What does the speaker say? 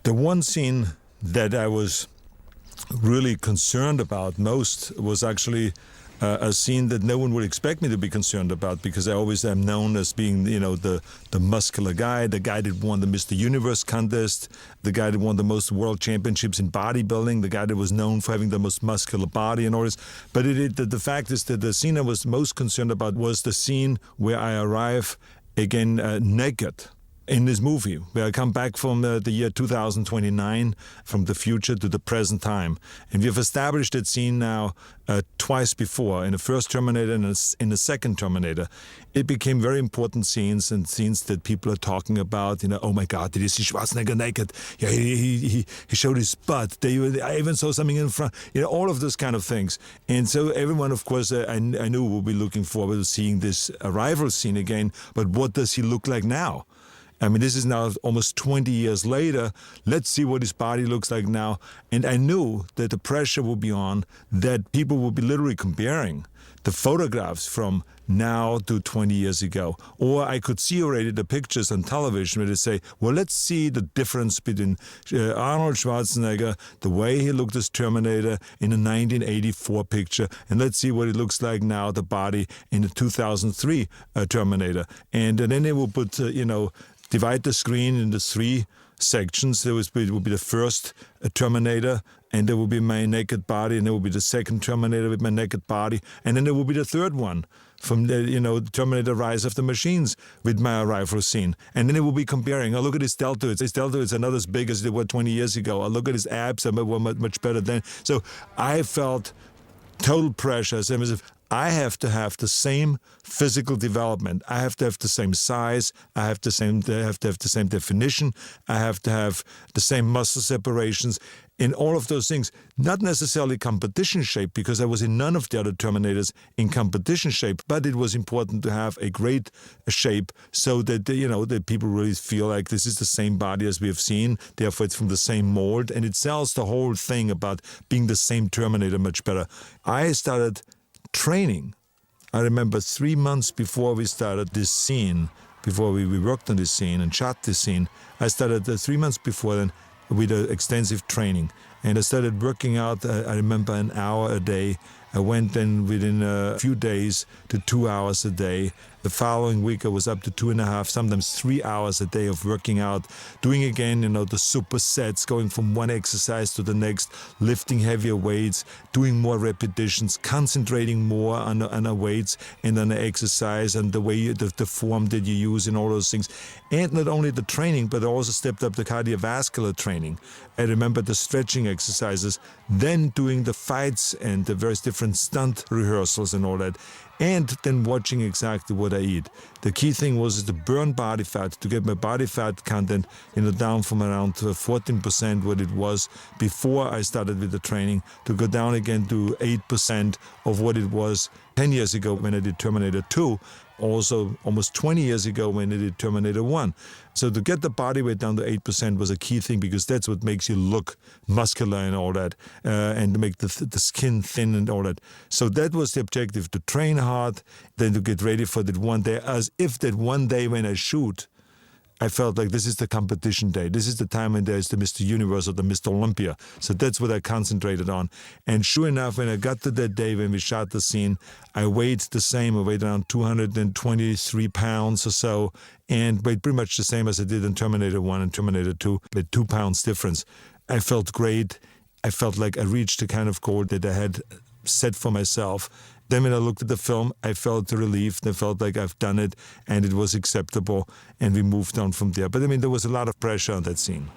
The one scene that I was really concerned about most was actually a scene that no one would expect me to be concerned about, because I always am known as being, the muscular guy, the guy that won the Mr. Universe contest, the guy that won the most world championships in bodybuilding, the guy that was known for having the most muscular body and all this. But the fact is that the scene I was most concerned about was the scene where I arrive again naked. In this movie, where I come back from the year 2029, from the future to the present time. And we have established that scene now twice before, in the first Terminator and in the second Terminator. It became very important scenes, and scenes that people are talking about. Oh my God, did you see Schwarzenegger naked? Yeah, he showed his butt. I even saw something in front. All of those kind of things. And so everyone, of course, I knew will be looking forward to seeing this arrival scene again. But what does he look like now? I mean, this is now almost 20 years later. Let's see what his body looks like now. And I knew that the pressure would be on, that people would be literally comparing the photographs from now to 20 years ago. Or I could see already the pictures on television where they say, well, let's see the difference between Arnold Schwarzenegger, the way he looked as Terminator in the 1984 picture, and let's see what it looks like now, the body in the 2003 Terminator. And then they will put, divide the screen into three sections. It would be the first Terminator, and there will be my naked body, and there will be the second Terminator with my naked body, and then there will be the third one from the Terminator Rise of the Machines with my arrival scene. And then it will be comparing. Look at his deltoids. His deltoids are not as big as they were 20 years ago. Look at his abs. They were much better then. So I felt total pressure. As if I have to have the same physical development. I have to have the same size. I have to have the same definition. I have to have the same muscle separations. In all of those things, not necessarily competition shape, because I was in none of the other Terminators in competition shape, but it was important to have a great shape so that, that people really feel like this is the same body as we have seen, therefore it's from the same mold, and it sells the whole thing about being the same Terminator much better. I started training. I remember 3 months before we started this scene, before we worked on this scene and shot this scene, I started 3 months before then with extensive training. And I started working out, I remember, an hour a day. I went then within a few days to 2 hours a day. The following week I was up to 2.5, sometimes 3 hours a day of working out, doing again, the supersets, going from one exercise to the next, lifting heavier weights, doing more repetitions, concentrating more on the weights and on the exercise and the way the form that you use and all those things. And not only the training, but I also stepped up the cardiovascular training. I remember the stretching exercises, then doing the fights and the various different stunt rehearsals and all that, and then watching exactly what I eat. The key thing was to burn body fat, to get my body fat content down from around 14%, what it was before I started with the training, to go down again to 8% of what it was 10 years ago when I did Terminator 2, also almost 20 years ago when I did Terminator 1. So to get the body weight down to 8% was a key thing, because that's what makes you look muscular and all that, and to make the skin thin and all that. So that was the objective, to train hard, then to get ready for that one day, as if that one day when I shoot, I felt like this is the competition day. This is the time when there's the Mr. Universe or the Mr. Olympia. So that's what I concentrated on. And sure enough, when I got to that day when we shot the scene, I weighed the same. I weighed around 223 pounds or so, and weighed pretty much the same as I did in Terminator 1 and Terminator 2, with 2 pounds difference. I felt great. I felt like I reached the kind of goal that I had set for myself. Then when I looked at the film, I felt relieved. I felt like I've done it and it was acceptable, and we moved on from there. But there was a lot of pressure on that scene.